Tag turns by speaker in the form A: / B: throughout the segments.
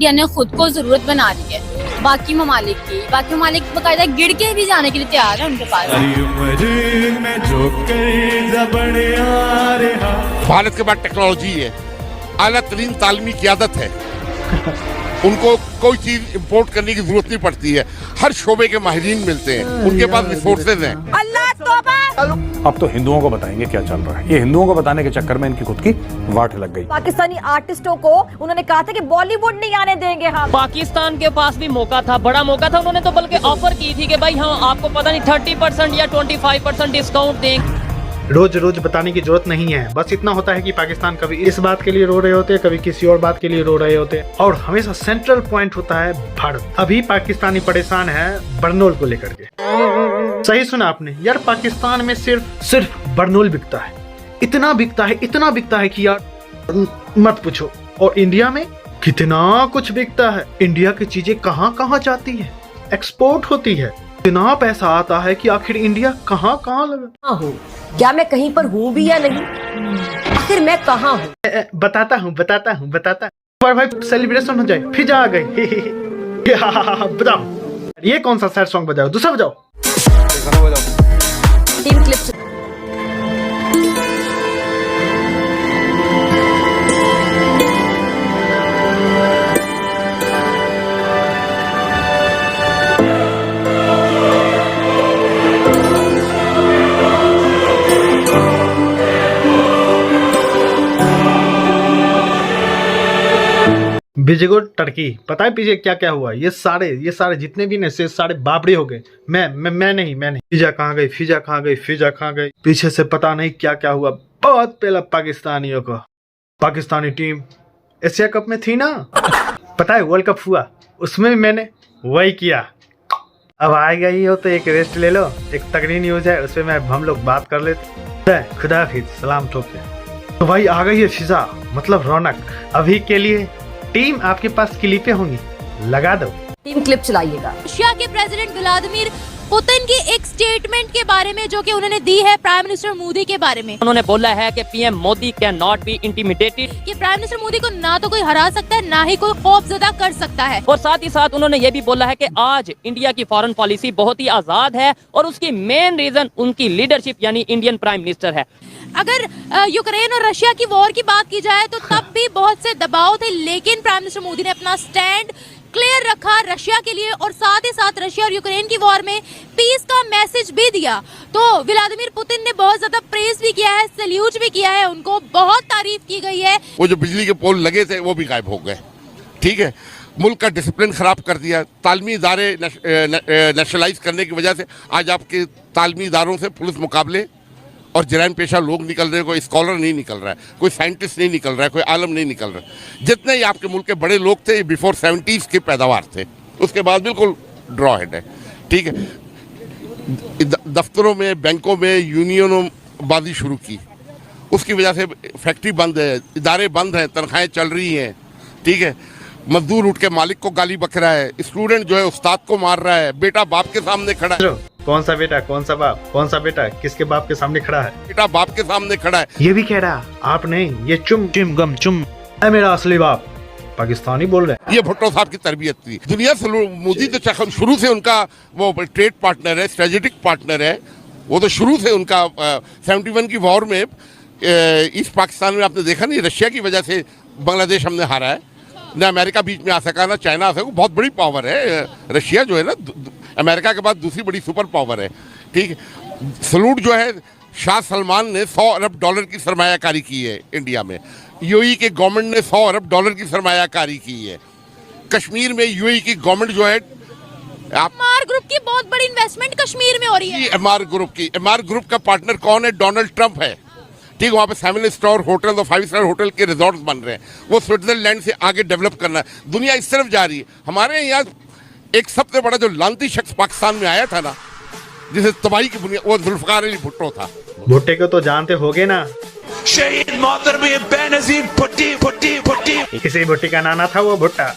A: India ने खुद को जरूरत बना ली है बाकी ममालिक बाकायदा गिर के भी जाने के लिए तैयार है उनके पास।
B: भारत के बाद टेक्नोलॉजी है, आला तरीन तालीमी क़यादत है, उनको कोई चीज इंपोर्ट करने की जरूरत नहीं पड़ती है, हर शोबे के माहिरीन मिलते हैं, उनके पास रिसोर्सेज हैं।
C: अल्लाह तौबा।
D: अब तो हिंदुओं को बताएंगे क्या चल रहा है। ये हिंदुओं को बताने के चक्कर में इनकी खुद की वाट लग गई।
C: पाकिस्तानी आर्टिस्टों को उन्होंने कहा था कि बॉलीवुड नहीं आने देंगे हम।
E: पाकिस्तान के पास भी मौका था, बड़ा मौका था, उन्होंने तो बल्कि ऑफर की थी कि भाई हाँ आपको पता नहीं 30% या 25% डिस्काउंट देंगे।
F: रोज रोज बताने की जरूरत नहीं है, बस इतना होता है कि पाकिस्तान कभी इस बात के लिए रो रहे होते हैं, कभी किसी और बात के लिए रो रहे होते हैं, और हमेशा सेंट्रल पॉइंट होता है भारत। अभी पाकिस्तानी परेशान है बरनोल को लेकर के। सही सुना आपने यार, पाकिस्तान में सिर्फ बरनोल बिकता है, इतना बिकता है कि यार मत पूछो। और इंडिया में कितना कुछ बिकता है, इंडिया की चीजें कहाँ कहाँ जाती है, एक्सपोर्ट होती है, इतना पैसा आता है कि आखिर इंडिया कहाँ कहाँ लगा।
C: हूँ क्या मैं कहीं पर हूँ भी या नहीं, आखिर मैं कहाँ हूँ?
F: बताता हूँ पर भाई सेलिब्रेशन हो जाए, फिजा आ गई। बताओ ये कौन सा सैड सॉन्ग बजाओ, दूसरा बजाओ।
C: Team clips.
F: बिजगो टर्की, पता है पीछे क्या क्या हुआ? ये सारे जितने भी ने सारे बाबड़े हो गए। मैं नहीं। फिजा कहाँ गई, पीछे से पता नहीं क्या क्या हुआ। बहुत पहला पाकिस्तानियों को, पाकिस्तानी टीम एशिया कप में थी ना, पता है वर्ल्ड कप हुआ, उसमें भी मैंने वही किया। अब आ गई हो तो एक रेस्ट ले लो, एक तगड़ी न्यूज है, उसपे हम लोग बात कर लेते। खुदा हाफिज, सलाम ठोके। तो भाई आ गई है फिजा, मतलब रौनक। अभी के लिए टीम आपके पास क्लिपें होंगी, लगा दो।
C: टीम क्लिप चलाइएगा।
A: रशिया के प्रेसिडेंट व्लादिमीर पुतिन की एक स्टेटमेंट के बारे में जो कि उन्होंने दी है प्राइम मिनिस्टर मोदी के बारे में।
E: उन्होंने बोला है कि PM Modi can not be intimidated,
A: कि प्राइम मिनिस्टर मोदी को ना तो कोई हरा सकता है ना ही कोई खौफजदा कर सकता है।
E: और साथ ही साथ उन्होंने ये भी बोला है कि आज इंडिया की फॉरेन पॉलिसी बहुत ही आजाद है और उसकी मेन रीजन उनकी लीडरशिप यानी इंडियन प्राइम मिनिस्टर है।
A: अगर यूक्रेन और रशिया की वॉर की बात की जाए तो तब भी बहुत से दबाव थे, लेकिन प्राइम मिनिस्टर मोदी ने अपना स्टैंड क्लियर रखा रशिया के लिए, और साथ ही साथ रशिया और यूक्रेन की वॉर में पीस का मैसेज भी दिया। तो व्लादिमीर पुतिन ने बहुत ज्यादा प्रेज भी किया है, सैल्यूट भी किया है, उनको बहुत तारीफ की गई है।
B: वो जो बिजली के पोल लगे थे वो भी गायब हो गए, ठीक है। मुल्क का डिसिप्लिन खराब कर दिया, तालीमी इदारे नेशनलाइज करने की वजह से आज आपके तालीमी इदारों से पुलिस मुकाबले और जराइम पेशा लोग निकल रहे हैं, कोई स्कॉलर नहीं निकल रहा है, कोई साइंटिस्ट नहीं निकल रहा है, कोई आलम नहीं निकल रहा है। जितने ही आपके मुल्क के बड़े लोग थे बिफोर 70s की पैदावार थे, उसके बाद बिल्कुल ड्रॉ हेड है, ठीक है। दफ्तरों में, बैंकों में यूनियनों बाजी शुरू की, उसकी वजह से फैक्ट्री बंद है, इदारे बंद हैं, तनख्वाहें चल रही हैं, ठीक है। मजदूर उठ के मालिक को गाली बक रहा है, स्टूडेंट जो है उस्ताद को मार रहा है, बेटा बाप के सामने खड़ा है।
F: कौन सा बेटा, कौन सा बाप, कौन सा बेटा किसके बाप के सामने खड़ा है?
B: बेटा बाप के सामने खड़ा है।
F: ये भी कह रहा आप नहीं, ये चुम है मेरा असली बाप, पाकिस्तानी बोल रहे हैं।
B: ये भुट्टो साहब की तरबियत थी। दुनिया से मोदी तो शुरू से उनका वो ट्रेड पार्टनर है, स्ट्रेटेजिक पार्टनर है। वो तो शुरू से उनका 71 की वॉर में ईस्ट पाकिस्तान में आपने देखा नहीं, रशिया की वजह से बांग्लादेश हमने हारा है, ना अमेरिका बीच में आ सका, ना चाइना आ सका। बहुत बड़ी पावर है रशिया, जो है ना अमेरिका के बाद दूसरी बड़ी सुपर पावर है, ठीक है। सलूट जो है, शाह सलमान ने $100 अरब की सरमायाकारी की है इंडिया में, यूएई के गवर्नमेंट ने $100 अरब की सरमायाकारी की है। कश्मीर में यूएई की गवर्नमेंट जो है,
A: एमआर ग्रुप की बहुत बड़ी इन्वेस्टमेंट कश्मीर में हो रही है।
B: एमआर ग्रुप का पार्टनर कौन है? डोनाल्ड ट्रंप है, ठीक। वहाँ पे 7 स्टार होटल और 5 स्टार होटल के रिजॉर्ट्स बन रहे हैं, वो स्विट्जरलैंड से आगे डेवलप करना है। दुनिया इस तरफ जा रही है। हमारे यहाँ एक सबसे बड़ा जो लानती शख्स पाकिस्तान में आया था ना, जिसे तबाही की बुनियाद, वो जुल्फकार अली भुट्टो था।
F: भुट्टे को तो जानते होगे ना,
G: शहीद मोहतरम बेनजीर भुट्टी।
F: किसी भुट्टी का नाना था वो भुट्टा।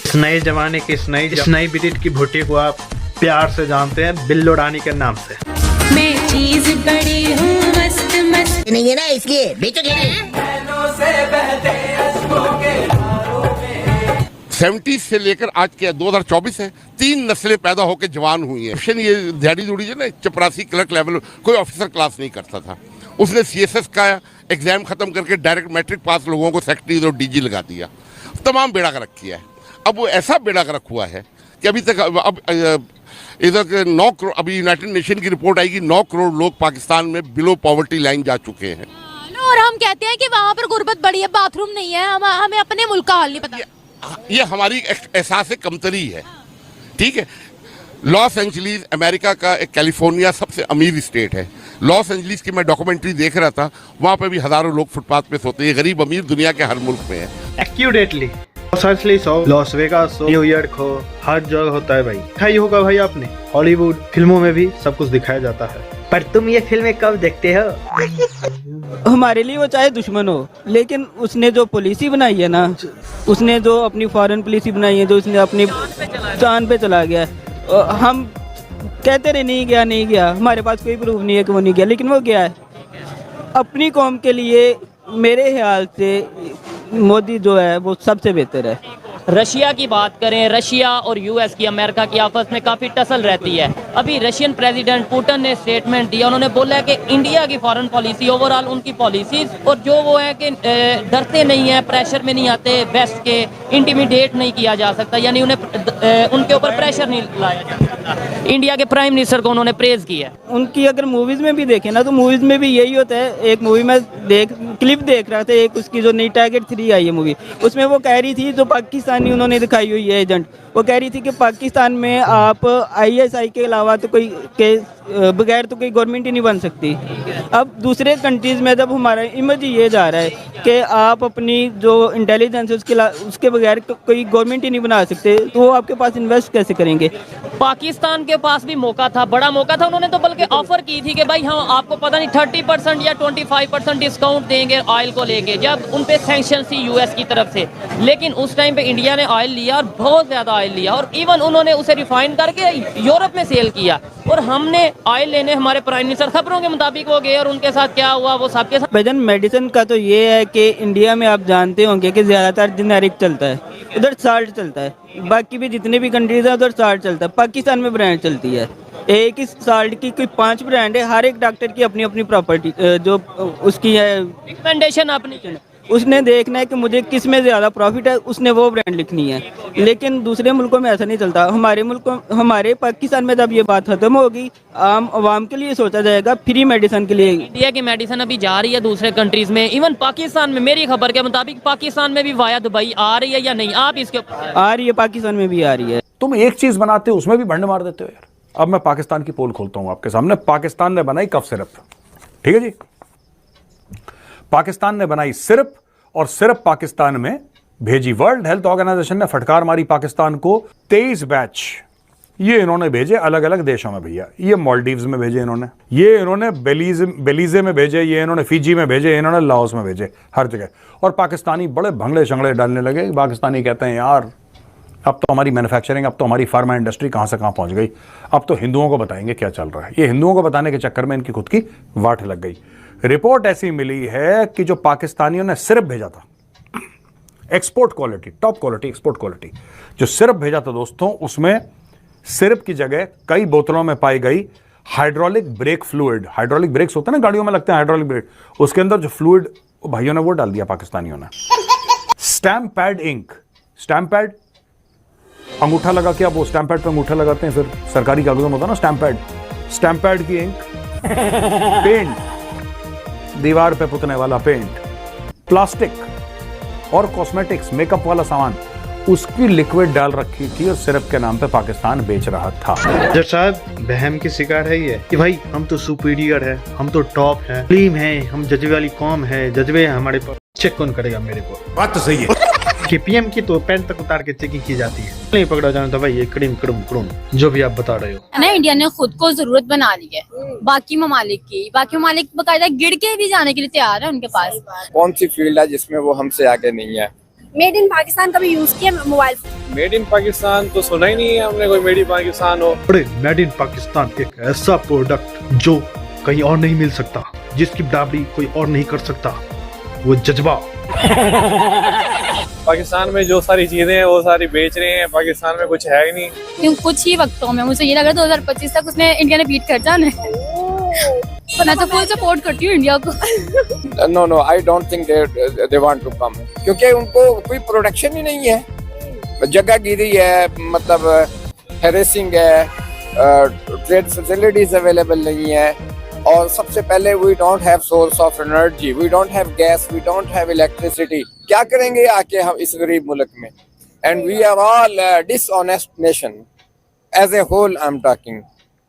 F: इस नए जमाने की इस नई ब्रिड की भुट्टी को आप प्यार से जानते हैं बिल्लो रानी के नाम से।
H: मैं चीज बड़ी हूँ मस्त
I: नहीं है ना, इसलिए बेचो।
B: 70 से लेकर आज के 2024 है, 3 नस्लें पैदा होकर जवान हुई हैं। ऑप्शन ये दिहाड़ी दूड़ी जो ना चपरासी क्लर्क लेवल कोई ऑफिसर क्लास नहीं करता था, उसने CSS का एग्जाम खत्म करके डायरेक्ट मैट्रिक पास लोगों को सेक्रेटरी और DG लगा दिया, तमाम बेड़ा गर्क किया है। अब वो ऐसा बेड़ा गर्क हुआ है कि अभी तक अब इधर 9 करोड़, अभी यूनाइटेड नेशन की रिपोर्ट आएगी, 9 करोड़ लोग पाकिस्तान में बिलो पॉवर्टी लाइन जा चुके हैं।
A: और हम कहते हैं कि वहाँ पर गुर्बत बड़ी है, बाथरूम नहीं है, हमें अपने मुल्क का हाल नहीं पता।
B: ये हमारी एहसास कमतरी है, ठीक है। लॉस एंजलिस अमेरिका का एक कैलिफोर्निया सबसे अमीर स्टेट है। लॉस एंजलिस की मैं डॉक्यूमेंट्री देख रहा था, वहाँ पे भी हजारों लोग फुटपाथ पे सोते हैं। गरीब अमीर दुनिया के हर मुल्क में है।
F: एक्यूरेटली लॉस एंजलिस हो, लॉस वेगास हो, न्यूयॉर्क हो, हर जगह होता है भाई। देखा ही होगा भाई आपने, हॉलीवुड फिल्मों में भी सब कुछ दिखाया जाता है। पर तुम ये फिल्में कब देखते हो?
I: हमारे लिए वो चाहे दुश्मन हो, लेकिन उसने जो पॉलिसी बनाई है ना, उसने जो अपनी फॉरेन पॉलिसी बनाई है, जो उसने अपनी जान पे चला गया है। हम कहते रहे नहीं गया नहीं गया, हमारे पास कोई प्रूफ नहीं है कि वो नहीं गया, लेकिन वो गया है अपनी कौम के लिए। मेरे ख्याल से मोदी जो है वो सबसे बेहतर है।
E: रशिया की बात करें, रशिया और US की, अमेरिका की आपस में काफ़ी टसल रहती है। अभी रशियन प्रेसिडेंट पुतिन ने स्टेटमेंट दिया, उन्होंने बोला है कि इंडिया की फॉरेन पॉलिसी, ओवरऑल उनकी पॉलिसीज, और जो वो है कि डरते नहीं है, प्रेशर में नहीं आते वेस्ट के, इंटिमिडेट नहीं किया जा सकता, यानी उन्हें उनके ऊपर प्रेशर नहीं लाया जा सकता। इंडिया के प्राइम मिनिस्टर को उन्होंने प्रेज किया।
I: उनकी अगर मूवीज़ में भी देखें ना, तो मूवीज़ में भी यही होता है। एक मूवी में क्लिप देख रहा था, एक उसकी जो नई टारगेट 3 आई है मूवी, उसमें वो कह रही थी, जो पाकिस्तानी उन्होंने दिखाई हुई है एजेंट, वो कह रही थी कि पाकिस्तान में आप ISI के अलावा तो कोई के बगैर तो कोई गवर्नमेंट ही नहीं बन सकती। अब दूसरे कंट्रीज़ में जब हमारा इमेज ये जा रहा है कि आप अपनी जो इंटेलिजेंस है उसके बगैर कोई गवर्नमेंट ही नहीं बना सकते, तो वो आपके पास इन्वेस्ट कैसे करेंगे?
E: पाकिस्तान के पास भी मौका था, बड़ा मौका था। उन्होंने तो बल्कि ऑफर की थी कि भाई हम आपको पता नहीं 30% या 25% डिस्काउंट देंगे ऑयल को लेके, जब उन पे सैंक्शन थी US की तरफ से। लेकिन उस टाइम पे इंडिया ने ऑयल लिया, और बहुत ज़्यादा ऑयल लिया, और इवन उन्होंने उसे रिफाइन करके यूरोप में सेल किया। और हमने ऑयल लेने, हमारे प्राइम मिनिस्टर खबरों के मुताबिक वो गए, और उनके साथ क्या हुआ वो सबके साथ।
I: भजन मेडिसिन का तो ये है कि इंडिया में आप जानते होंगे कि ज़्यादातर जेनेरिक चलता है, उधर साल्ट चलता है। बाकी भी जितने भी कंट्रीज है उधर साल्ट चलता है। पाकिस्तान में ब्रांड चलती है, एक ही साल्ट की कोई 5 ब्रांड है। हर एक डॉक्टर की अपनी अपनी प्रॉपर्टी जो उसकी है,
E: रिकमेंडेशन अपनी,
I: उसने देखना है कि मुझे किस में ज़्यादा प्रॉफिट है, उसने वो ब्रांड लिखनी है। लेकिन दूसरे मुल्कों में ऐसा नहीं चलता। हमारे पाकिस्तान में जब ये बात खत्म होगी, आम आवाम के लिए सोचा जाएगा फ्री मेडिसिन के लिए।
E: इंडिया की मेडिसिन अभी जा रही है दूसरे कंट्रीज में, इवन पाकिस्तान में। मेरी खबर के मुताबिक पाकिस्तान में भी वाया दुबई आ रही है या नहीं, आप इसके
I: आ रही है, पाकिस्तान में भी आ रही है।
D: तुम एक चीज बनाते हो उसमें भी भंड मार देते हो यार। अब मैं पाकिस्तान की पोल खोलता हूं आपके सामने। पाकिस्तान ने बनाई कफ सिरप, ठीक है जी, पाकिस्तान ने बनाई सिरप, और सिर्फ पाकिस्तान में भेजी। वर्ल्ड हेल्थ ऑर्गेनाइजेशन ने फटकार मारी पाकिस्तान को। 23 बैच ये इन्होंने भेजे अलग अलग देशों में भैया। ये मालदीव्स में भेजे इन्होंने, ये इन्होंने बेलीजे में भेजे, ये इन्होंने फिजी में भेजे, इन्होंने लाओस में भेजे, हर जगह। और पाकिस्तानी बड़े भंगड़े शंगड़े डालने लगे। पाकिस्तानी कहते हैं यार अब तो हमारी मैन्युफैक्चरिंग, अब तो हमारी फार्मा इंडस्ट्री कहाँ से कहाँ पहुँच गई, अब तो हिंदुओं को बताएंगे क्या चल रहा है। ये हिंदुओं को बताने के चक्कर में इनकी खुद की वाट लग गई। रिपोर्ट ऐसी मिली है कि जो पाकिस्तानियों ने सिर्फ भेजा था, export quality, top quality export quality, जो सिर्फ भेजा था दोस्तों, उसमें सिर्फ की जगह कई बोतलों में पाई गई hydraulic brake fluid. Hydraulic breaks होते हैं ना गाड़ियों में लगते हैं हाइड्रोलिक ब्रेक, उसके अंदर जो फ्लूइड भाइयों ने वो डाल दिया पाकिस्तानियों ने। Stamp pad ink, stamp pad अंगूठा लगा के, आप वो स्टैम्प पैड पे अंगूठा लगाते हैं, फिर सरकारी कागजों में होता है ना स्टैम्प पैड की इंक, पेंट, दीवार पे पुतने वाला पेंट, प्लास्टिक और कॉस्मेटिक्स, मेकअप वाला सामान, उसकी लिक्विड डाल रखी थी और सिर्फ के नाम पे पाकिस्तान बेच रहा था।
F: जज साहब बहम की शिकार है ये कि भाई हम तो सुपीरियर है, हम तो टॉप है, क्लीम है, हम जज्बे वाली कौम है, जज्बे है हमारे पास। चेक कौन करेगा मेरे को?
D: बात तो सही है
F: कि PM की तो पैंट तक उतार के चेकिंग की जाती है, नहीं पकड़ा जाना था भाई ये कड़म जो भी आप बता रहे हो
J: ना। इंडिया ने खुद को जरूरत बना ली है बाकी ममालिक बाकायदा गिर के भी जाने के लिए तैयार है उनके पास।
K: कौन सी फील्ड है जिसमें वो हमसे आगे नहीं है?
J: मेड इन पाकिस्तान का भी यूज किया मोबाइल।
K: मेड इन पाकिस्तान तो सुना ही नहीं है हमने कोई मेड इन पाकिस्तान हो।
F: अरे मेड इन पाकिस्तान एक ऐसा प्रोडक्ट जो कहीं और नहीं मिल सकता, जिसकी बराबरी कोई और नहीं कर सकता, वो जज्बा।
K: पाकिस्तान में जो सारी चीजें हैं वो सारी बेच रहे हैं, पाकिस्तान में कुछ है ही नहीं।
J: क्यों कुछ ही वक्तों में मुझे ये लग रहा है 2025 तक उसने इंडिया ने बीट कर जाना है। तो मैं तो फुल सपोर्ट करती हूँ इंडिया को।
K: No no, I don't think they want to come, क्योंकि उनको कोई प्रोटेक्शन ही नहीं है, जगह गिरी है, मतलब हेरेसिंग है, ट्रेड फैसिलिटीज अवेलेबल नहीं है, और सबसे पहले we don't have source of energy, we don't have gas, we don't have electricity. क्या करेंगे आके हम इस गरीब मुल्क में? And we are all dishonest nation as a whole. I am talking,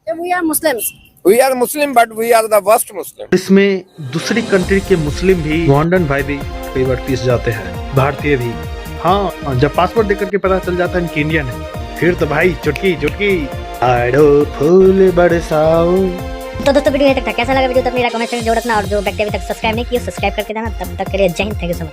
J: we are Muslims,
K: we are Muslim but we are the worst Muslim.
F: इसमें दूसरी कंट्री के मुस्लिम भी, लॉन्डन भाई भी कई बार पीस जाते हैं, भारतीय भी। हाँ, जब पासपोर्ट देख करके पता चल जाता है इनकी इंडियन है, फिर तो भाई चुटकी चुटकी आड़ो फूल बरसाओ।
C: तो दोस्तों वीडियो यहीं तक था। कैसा लगा वीडियो तो अपनी कमेंट सेक्शन में जरूर रखना, और जो व्यक्ति अभी तक सब्सक्राइब नहीं किया सब्सक्राइब करके देना। तब तक के लिए जय Hind, thank you so much.